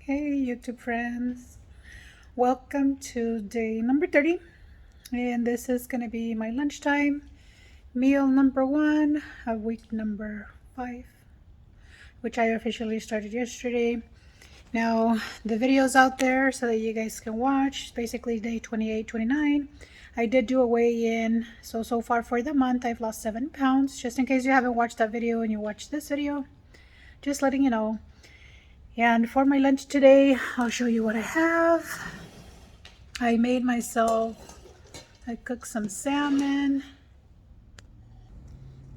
Hey YouTube friends, welcome to day number 30, and this is going to be my lunchtime meal number 1 of week number 5, which I officially started yesterday. Now the video's out there so that you guys can watch. Basically day 28, 29. I did do a weigh-in, so far for the month I've lost 7 pounds. Just in case you haven't watched that video and you watched this video, just letting you know. And for my lunch today, I'll show you what I have. I cooked some salmon.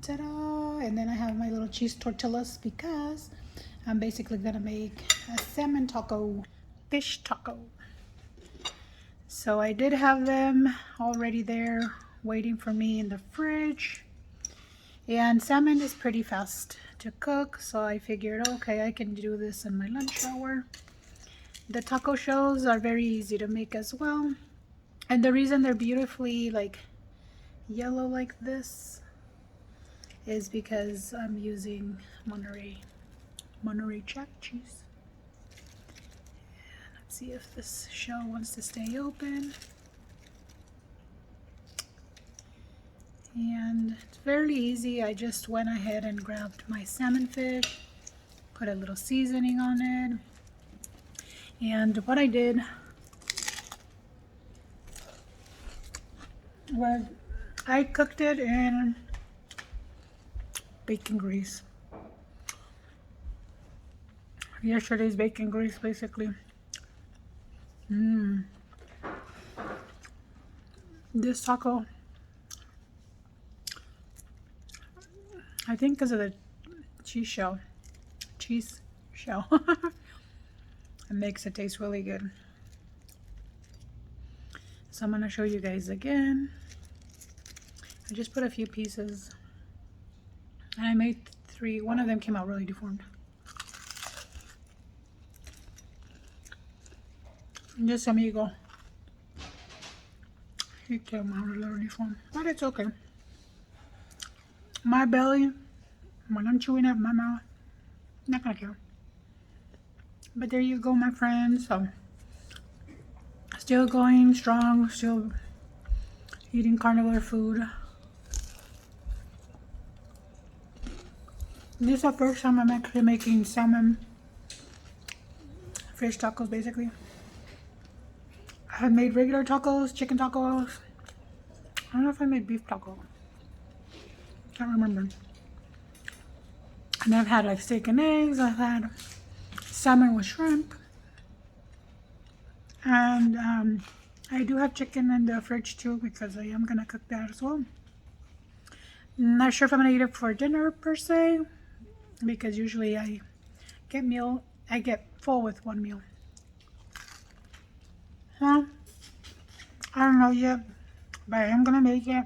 Ta-da! And then I have my little cheese tortillas because I'm basically gonna make a salmon taco, fish taco. So I did have them already there waiting for me in the fridge. And salmon is pretty fast to cook, so I figured, okay, I can do this in my lunch hour. The taco shells are very easy to make as well. And the reason they're beautifully like yellow like this is because I'm using Monterey Jack cheese. And let's see if this shell wants to stay open. And it's fairly easy. I just went ahead and grabbed my salmon fish, put a little seasoning on it, and what I did was I cooked it in bacon grease. Yesterday's bacon grease, basically. This taco, I think because of the cheese shell, it makes it taste really good. So I'm going to show you guys again. I just put a few pieces and I made 3. One of them came out really deformed. Just amigo, he came out a little deformed, but it's okay. My belly, when I'm chewing up my mouth, not gonna care. But there you go, my friends. So still going strong, still eating carnivore food. This is the first time I'm actually making salmon fish tacos, basically. I have made regular tacos, chicken tacos. I don't know if I made beef taco. Can't remember. And I've had like steak and eggs. I've had salmon with shrimp. And I do have chicken in the fridge too because I am gonna cook that as well. Not sure if I'm gonna eat it for dinner per se, because usually I get full with one meal. I don't know yet, but I am gonna make it,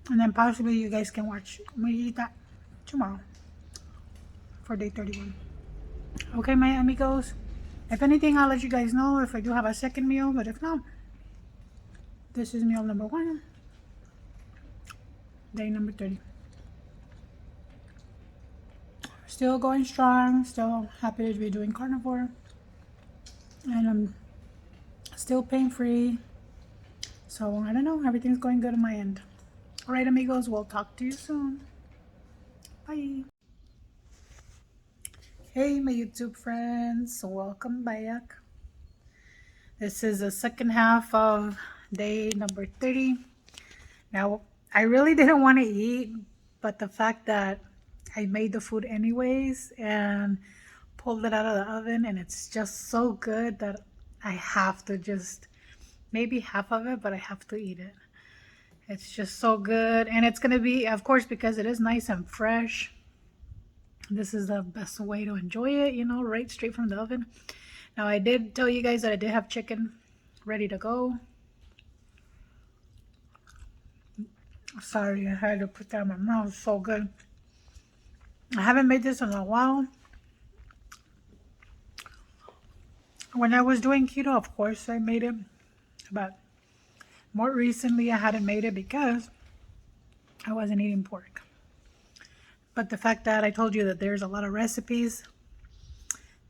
and then possibly you guys can watch me eat that tomorrow for day 31. Okay, my amigos, if anything, I'll let you guys know if I do have a second meal, but if not, this is meal number 1, day number 30. Still going strong, still happy to be doing carnivore, and I'm still pain-free. So I don't know, everything's going good on my end. All right, amigos, we'll talk to you soon. Bye. Hey, my YouTube friends, welcome back. This is the second half of day number 30. Now, I really didn't want to eat, but the fact that I made the food anyways and pulled it out of the oven, and it's just so good that I have to just, maybe half of it, but I have to eat it. It's just so good, and it's gonna be, of course, because it is nice and fresh, this is the best way to enjoy it, you know, right straight from the oven. Now, I did tell you guys that I did have chicken ready to go. Sorry, I had to put that in my mouth. It's so good. I haven't made this in a while. When I was doing keto, of course, I made it, but more recently I hadn't made it because I wasn't eating pork. But the fact that I told you that there's a lot of recipes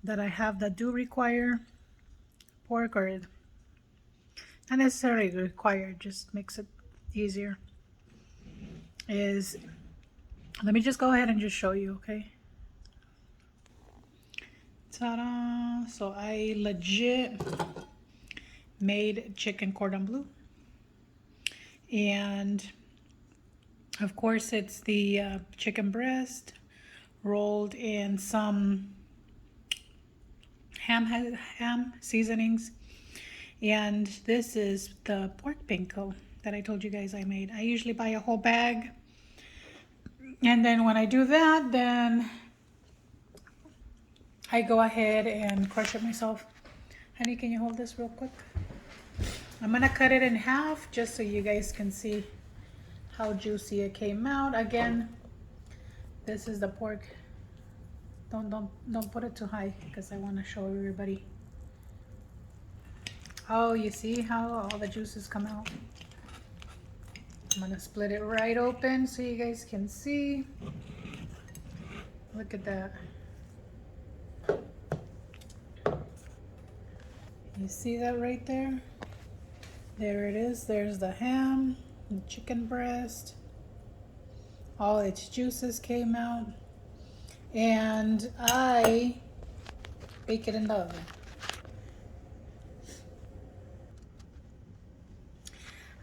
that I have that do require pork, or not necessarily required, just makes it easier, is, let me just go ahead and just show you, okay? Ta-da! So I legit made chicken cordon bleu, and of course it's the chicken breast rolled in some ham seasonings, and this is the pork pinko that I told you guys I made. I usually buy a whole bag, and then when I do that, then I go ahead and crush it myself. Honey, can you hold this real quick? I'm gonna cut it in half just so you guys can see how juicy it came out. Again, this is the pork. Don't put it too high because I want to show everybody. Oh, you see how all the juices come out? I'm gonna split it right open so you guys can see. Look at that. You see that right there? There it is. There's the ham, the chicken breast. All its juices came out. And I bake it in the oven.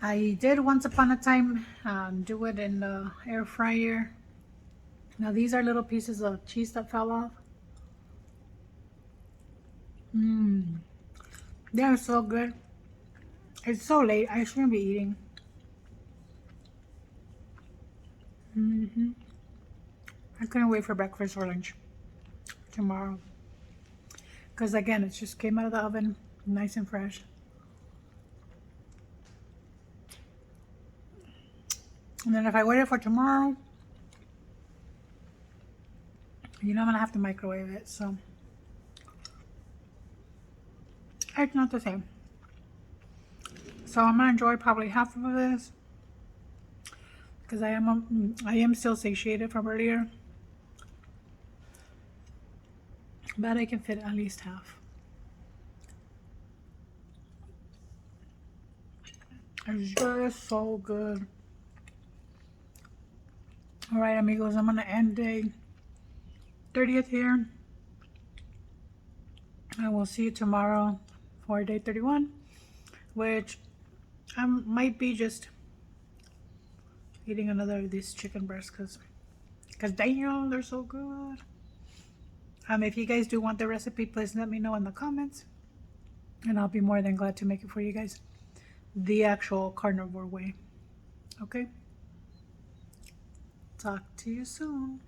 I did once upon a time do it in the air fryer. Now these are little pieces of cheese that fell off. They're so good. It's so late. I shouldn't be eating. I couldn't wait for breakfast or lunch tomorrow. Because again, it just came out of the oven, nice and fresh. And then if I waited for tomorrow, I'm gonna have to microwave it, so it's not the same. So I'm gonna enjoy probably half of this because I am still satiated from earlier, but I can fit at least half. It's just so good. All right, amigos, I'm gonna end day 30th here. I will see you tomorrow for day 31, which I might be just eating another of these chicken breasts because damn, they're so good. If you guys do want the recipe, please let me know in the comments, and I'll be more than glad to make it for you guys the actual carnivore way. Okay? Talk to you soon.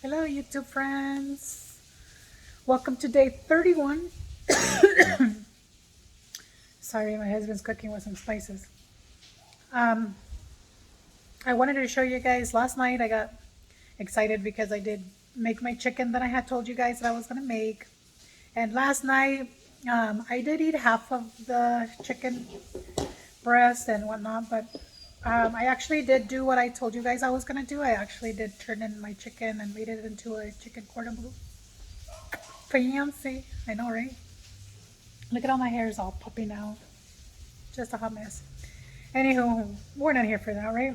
Hello, YouTube friends. Welcome to day 31. Sorry, my husband's cooking with some spices. I wanted to show you guys, last night I got excited because I did make my chicken that I had told you guys that I was going to make. And last night, I did eat half of the chicken breast and whatnot, but I actually did do what I told you guys I was going to do. I actually did turn in my chicken and made it into a chicken cordon bleu. Fancy. I know, right? Look at all my hairs all popping out. Just a hot mess. Anywho, we're not here for that, right?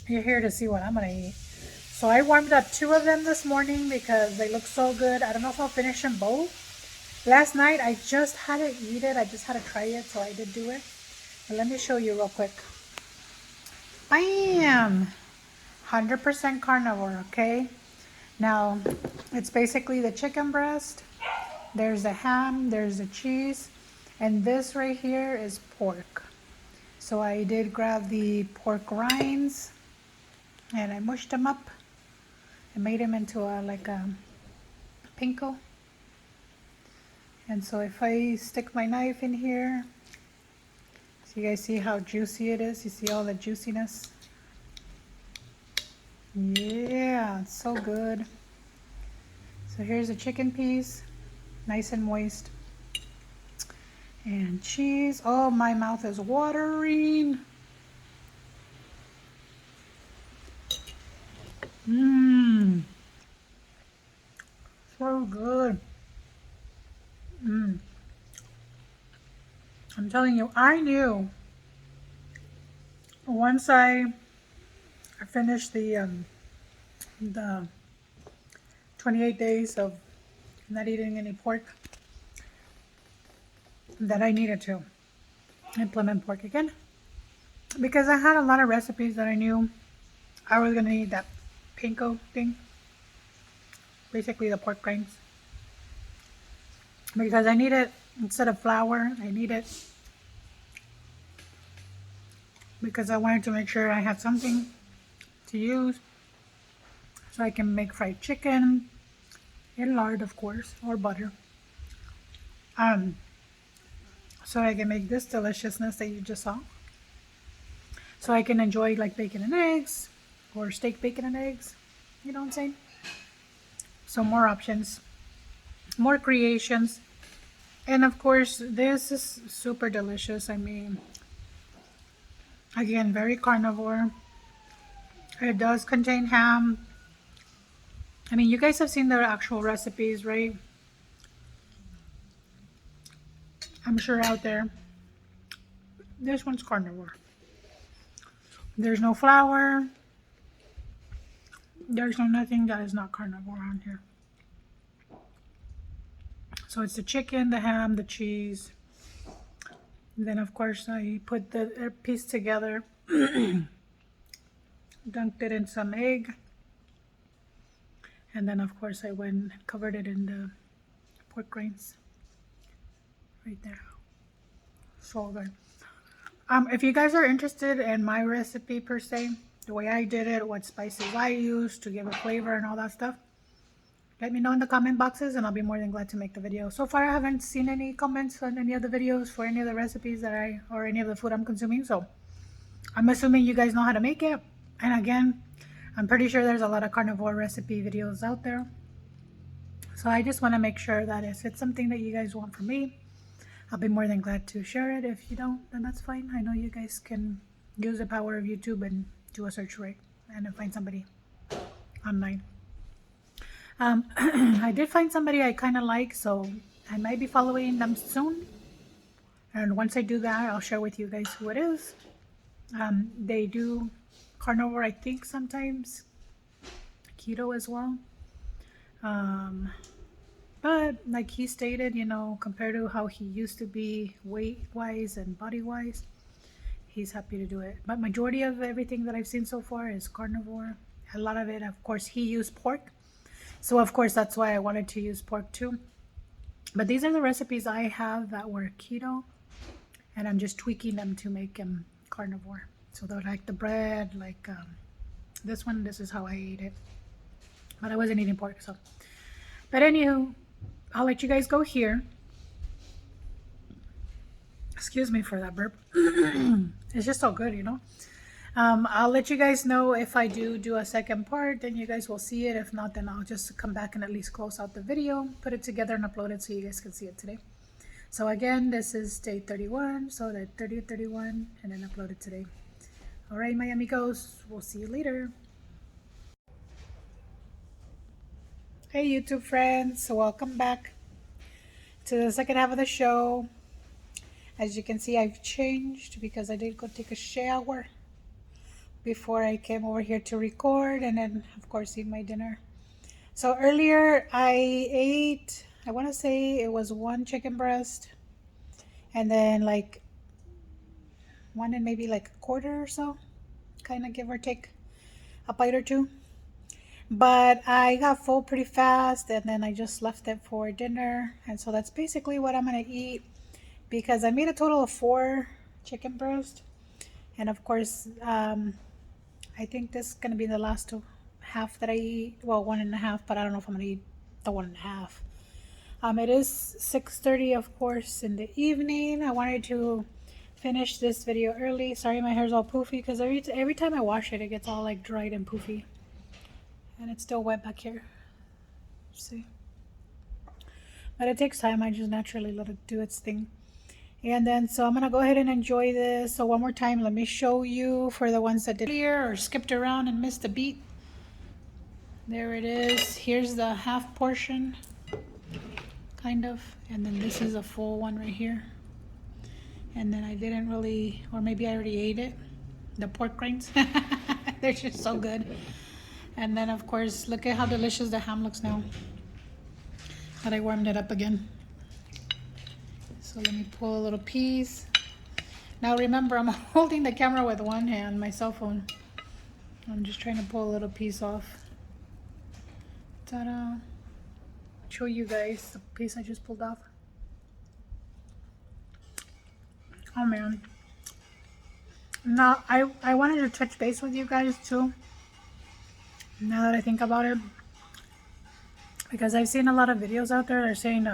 You're here to see what I'm going to eat. So I warmed up 2 of them this morning because they look so good. I don't know if I'll finish them both. Last night, I just had to eat it. I just had to try it, so I did do it. But let me show you real quick. Bam! 100% carnivore, okay? Now, it's basically the chicken breast. There's the ham, there's the cheese, and this right here is pork. So I did grab the pork rinds, and I mushed them up and made them into like a pinko. And so if I stick my knife in here, so you guys see how juicy it is? You see all the juiciness? Yeah, it's so good. So here's a chicken piece, nice and moist. And cheese. Oh, my mouth is watering. so good. I'm telling you, I knew once I finished the 28 days of not eating any pork that I needed to implement pork again, because I had a lot of recipes that I knew I was gonna need that panko thing, basically the pork rinds, because I need it instead of flour. I need it because I wanted to make sure I had something to use so I can make fried chicken in lard, of course, or butter. So I can make this deliciousness that you just saw. So I can enjoy like bacon and eggs or steak, bacon and eggs. You know what I'm saying? So more options, more creations. And of course, this is super delicious. I mean, again, very carnivore. It does contain ham. I mean, you guys have seen the actual recipes, right? I'm sure out there. This one's carnivore. There's no flour. There's no nothing that is not carnivore on here. So it's the chicken, the ham, the cheese. And then of course I put the piece together, dunked it in some egg. And then of course I went and covered it in the pork grains. Right there. So good. If you guys are interested in my recipe per se, the way I did it, what spices I used to give it flavor and all that stuff, let me know in the comment boxes and I'll be more than glad to make the video. So far I haven't seen any comments on any of the videos for any of the recipes that or any of the food I'm consuming, so I'm assuming you guys know how to make it. And again, I'm pretty sure there's a lot of carnivore recipe videos out there. So I just want to make sure that if it's something that you guys want from me, I'll be more than glad to share it. If you don't, then that's fine. I know you guys can use the power of YouTube and do a search rate and find somebody online. I did find somebody I kind of like, so I might be following them soon. And once I do that, I'll share with you guys who it is. They do carnivore, I think, sometimes keto as well. But like he stated, you know, compared to how he used to be weight-wise and body-wise, he's happy to do it. But majority of everything that I've seen so far is carnivore. A lot of it, of course, he used pork. So of course, that's why I wanted to use pork too. But these are the recipes I have that were keto. And I'm just tweaking them to make them carnivore. So they're like the bread, like this one, this is how I ate it. But I wasn't eating pork, so. But anywho, I'll let you guys go here. Excuse me for that burp. It's just so good, you know. I'll let you guys know if I do a second part, then you guys will see it. If not, then I'll just come back and at least close out the video, put it together and upload it so you guys can see it today. So again, this is day 31, so the 30th, 31, and then upload it today. All right, my amigos, we'll see you later. Hey YouTube friends, welcome back to the second half of the show. As you can see, I've changed because I did go take a shower before I came over here to record, and then of course eat my dinner. So earlier I ate, I want to say it was one chicken breast and then like one and maybe like a quarter or so, kind of give or take a bite or two. But I got full pretty fast and then I just left it for dinner. And so that's basically what I'm going to eat, because I made a total of 4 chicken breasts. And of course, I think this is going to be the last half that I eat. Well, 1.5, but I don't know if I'm going to eat the 1.5. It is 6:30, of course, in the evening. I wanted to finish this video early. Sorry, my hair's all poofy because every time I wash it, it gets all like dried and poofy. And it's still wet back here. See? But it takes time. I just naturally let it do its thing. And then, so I'm going to go ahead and enjoy this. So one more time, let me show you for the ones that did earlier or skipped around and missed a beat. There it is. Here's the half portion. kind of. And then this is a full one right here. And then I didn't really, or maybe I already ate it, the pork rinds. They're just so good. And then of course, look at how delicious the ham looks now that I warmed it up again. So let me pull a little piece. Now remember, I'm holding the camera with one hand, my cell phone. I'm just trying to pull a little piece off. Ta-da. Show you guys the piece I just pulled off. Oh man. Now I wanted to touch base with you guys too, now that I think about it, because I've seen a lot of videos out there that are saying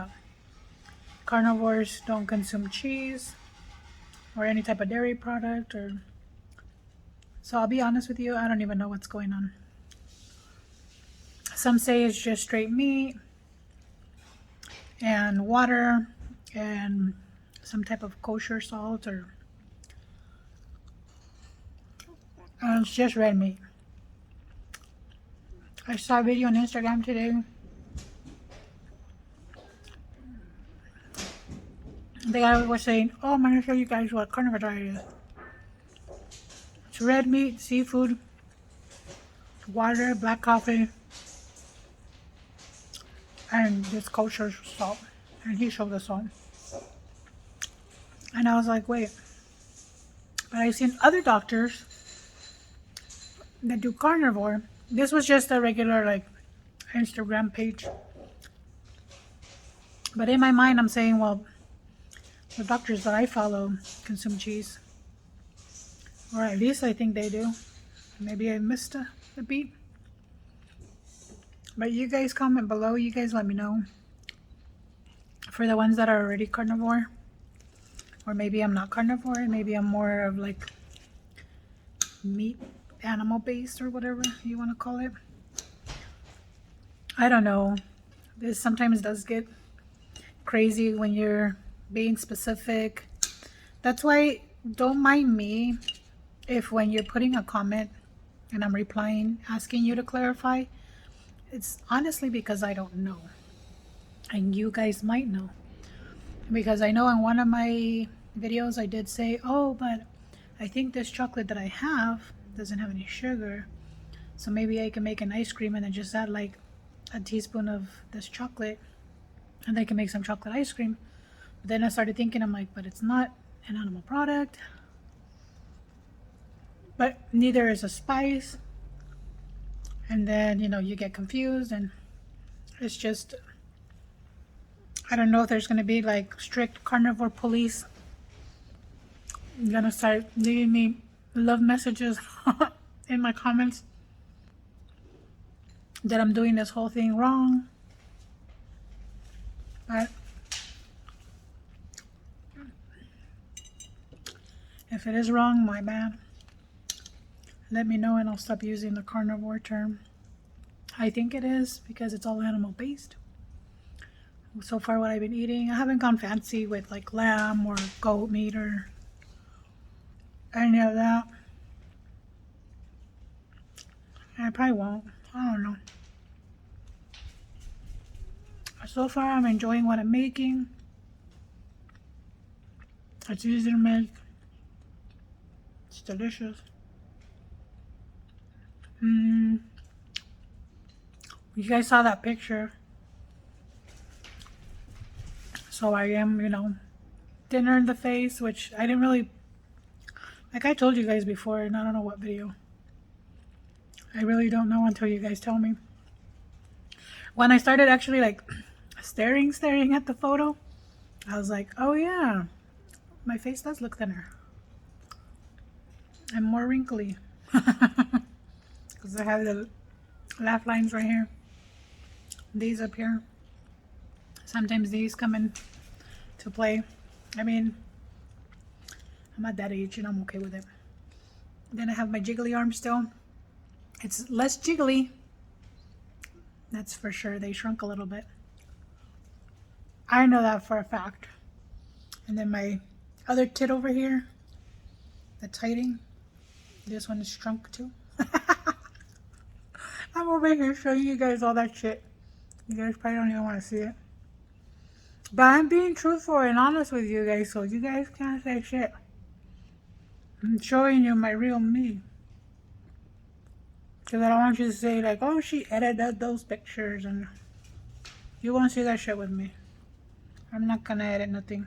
carnivores don't consume cheese or any type of dairy product, or so I'll be honest with you, I don't even know what's going on. Some say it's just straight meat and water and some type of kosher salt, or it's just red meat. I saw a video on Instagram today. The guy was saying, oh, I'm going to show you guys what carnivore diet is. It's red meat, seafood, water, black coffee, and this kosher salt. And he showed the salt. And I was like, wait. But I've seen other doctors that do carnivore. This was just a regular like Instagram page. But in my mind, I'm saying, well, the doctors that I follow consume cheese. Or at least I think they do. Maybe I missed a beat. But you guys comment below. You guys let me know. For the ones that are already carnivore. Or maybe I'm not carnivore. Maybe I'm more of like meat, animal based, or whatever you want to call it. I don't know. This sometimes does get crazy when you're being specific. That's why don't mind me if when you're putting a comment and I'm replying asking you to clarify. It's honestly because I don't know, and you guys might know, because I know in one of my videos I did say, oh, but I think this chocolate that I have doesn't have any sugar, so maybe I can make an ice cream and then just add like a teaspoon of this chocolate and I can make some chocolate ice cream. But then I started thinking, I'm like, but it's not an animal product, but neither is a spice. And then, you know, you get confused, and it's just, I don't know if there's going to be like strict carnivore police gonna start leaving me love messages in my comments that I'm doing this whole thing wrong. But if it is wrong, my bad. Let me know and I'll stop using the carnivore term. I think it is because it's all animal based. So far what I've been eating, I haven't gone fancy with like lamb or goat meat or any of that. I probably won't. I don't know. So far I'm enjoying what I'm making. It's easy to make. It's delicious. You guys saw that picture. So I am, you know, thinner in the face, which I didn't really, like I told you guys before, and I don't know what video. I really don't know until you guys tell me. When I started actually like staring at the photo, I was like, oh yeah, my face does look thinner and more wrinkly. Because I have the laugh lines right here, these up here. Sometimes these come in to play. I mean, I'm at that age and I'm okay with it. Then I have my jiggly arm still. It's less jiggly, that's for sure. They shrunk a little bit. I know that for a fact. And then my other tit over here, that's hiding, this one is shrunk too. I'm over here showing you guys all that shit. You guys probably don't even want to see it. But I'm being truthful and honest with you guys, so you guys can't say shit. I'm showing you my real me. Because I don't want you to say, like, oh, she edited those pictures, and you won't see that shit with me. I'm not gonna edit nothing.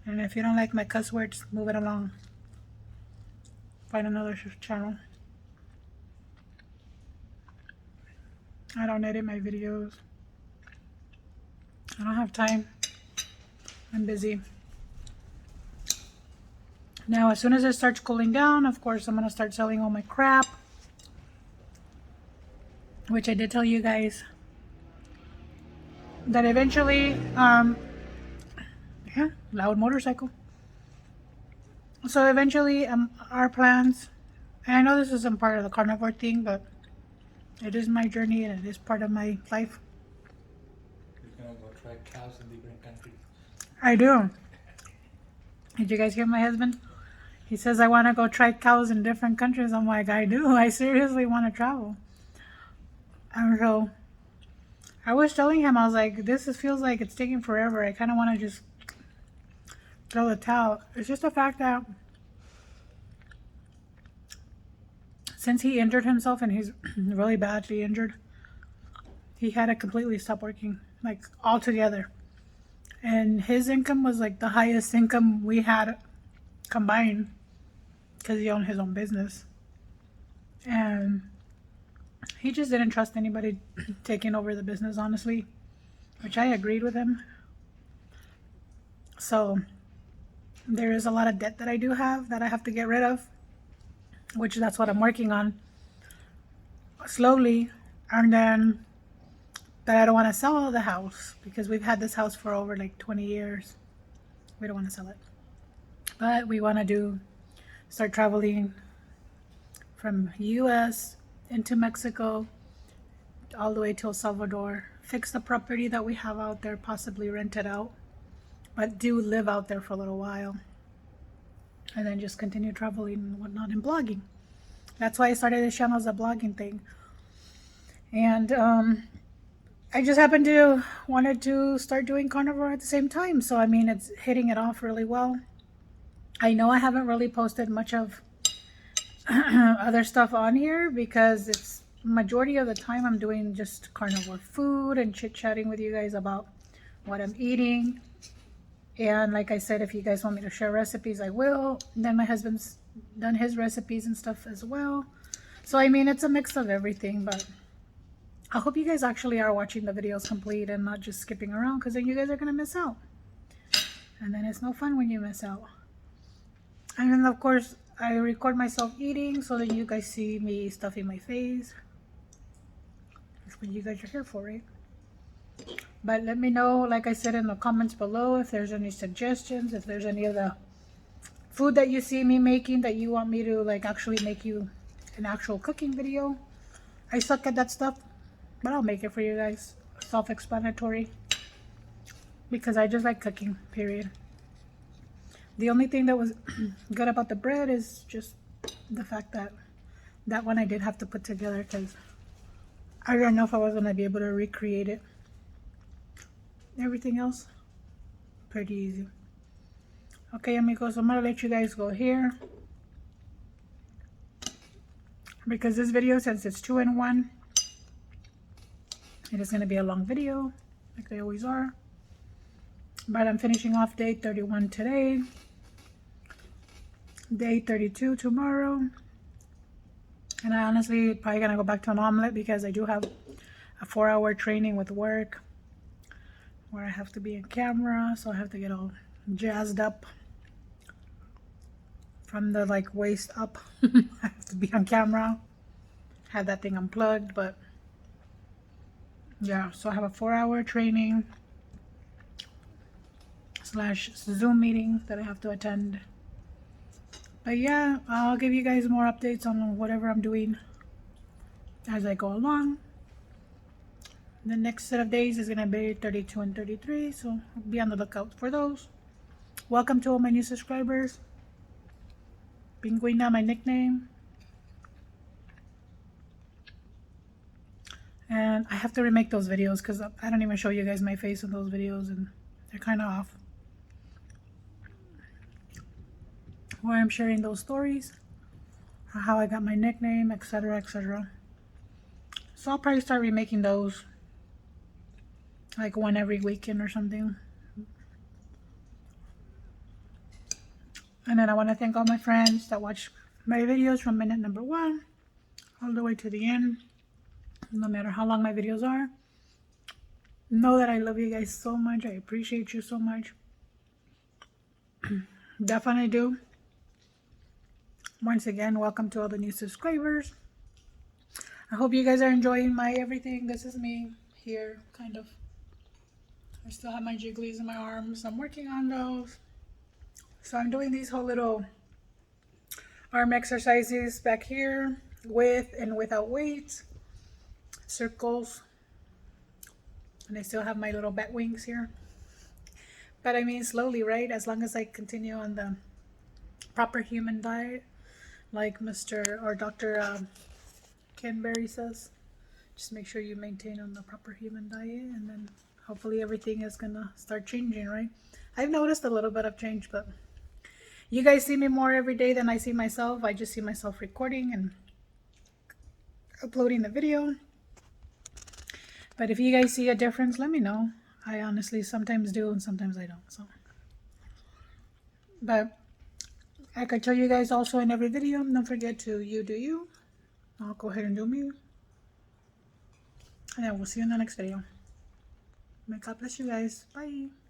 And if you don't like my cuss words, move it along. Find another channel. I don't edit my videos. I don't have time. I'm busy. Now, as soon as it starts cooling down, of course, I'm gonna start selling all my crap. Which I did tell you guys that eventually, yeah, loud motorcycle. So eventually, our plans, and I know this isn't part of the carnivore thing, but it is my journey and it is part of my life. You're gonna go try cows in different countries. I do. Did you guys hear my husband? He says I want to go try cows in different countries. I'm like, I do. I seriously want to travel. And so I was telling him, I was like, feels like it's taking forever. I kind of want to just throw the towel. It's just the fact that since he injured himself and he's really badly injured, he had to completely stop working, like altogether. And his income was like the highest income we had combined because he owned his own business. And he just didn't trust anybody taking over the business, honestly, which I agreed with him. So there is a lot of debt that I do have that I have to get rid of, which that's what I'm working on slowly. And then, but I don't want to sell the house because we've had this house for over like 20 years. We don't want to sell it, but we want to start traveling from US into Mexico all the way to El Salvador, fix the property that we have out there, possibly rent it out, but do live out there for a little while, and then just continue traveling and whatnot and blogging. That's why I started this channel as a blogging thing. And I just happened to wanted to start doing carnivore at the same time. So I mean, it's hitting it off really well. I know I haven't really posted much of other stuff on here because it's majority of the time I'm doing just carnivore food and chit-chatting with you guys about what I'm eating. And like I said, if you guys want me to share recipes, I will. And then my husband's done his recipes and stuff as well. So I mean, it's a mix of everything, but I hope you guys actually are watching the videos complete and not just skipping around, because then you guys are going to miss out. And then it's no fun when you miss out. And then of course, I record myself eating so that you guys see me stuffing my face. That's what you guys are here for, right? But let me know, like I said, in the comments below, if there's any suggestions, if there's any of the food that you see me making that you want me to like actually make you an actual cooking video. I suck at that stuff, but I'll make it for you guys. Self-explanatory. Because I just like cooking, period. The only thing that was good about the bread is just the fact that that one I did have to put together because I don't know if I was going to be able to recreate it. Everything else, pretty easy. Okay, amigos, I'm going to let you guys go here. Because this video, since it's 2-in-1, it is going to be a long video, like they always are. But I'm finishing off day 31 today. Day 32 tomorrow. And I honestly probably going to go back to an omelet because I do have a 4-hour training with work where I have to be in camera. So I have to get all jazzed up from the like waist up. I have to be on camera. Have that thing unplugged, but yeah, so I have a 4-hour training / Zoom meeting that I have to attend. But yeah, I'll give you guys more updates on whatever I'm doing as I go along. The next set of days is going to be 32 and 33, so be on the lookout for those. Welcome to all my new subscribers. Pinguina, my nickname. And I have to remake those videos because I don't even show you guys my face in those videos, and they're kind of off. Where I'm sharing those stories, how I got my nickname, etc., etc. So I'll probably start remaking those like one every weekend or something. And then I want to thank all my friends that watch my videos from minute number 1 all the way to the end, no matter how long my videos are. Know that I love you guys so much. I appreciate you so much. Definitely do. Once again, welcome to all the new subscribers. I hope you guys are enjoying my everything. This is me here, kind of. I still have my jigglies in my arms. I'm working on those. So I'm doing these whole little arm exercises back here with and without weights. Circles. And I still have my little bat wings here. But I mean slowly, right? As long as I continue on the proper human diet, like Mr. or Dr. Ken Berry says. Just make sure you maintain on the proper human diet, and then hopefully everything is gonna start changing, right? I've noticed a little bit of change, but you guys see me more every day than I see myself. I just see myself recording and uploading the video. But if you guys see a difference, let me know. I honestly sometimes do and sometimes I don't. So, but I could tell you guys also in every video, don't forget to you do you. I'll go ahead and do me. And then we'll see you in the next video. May God bless you guys. Bye.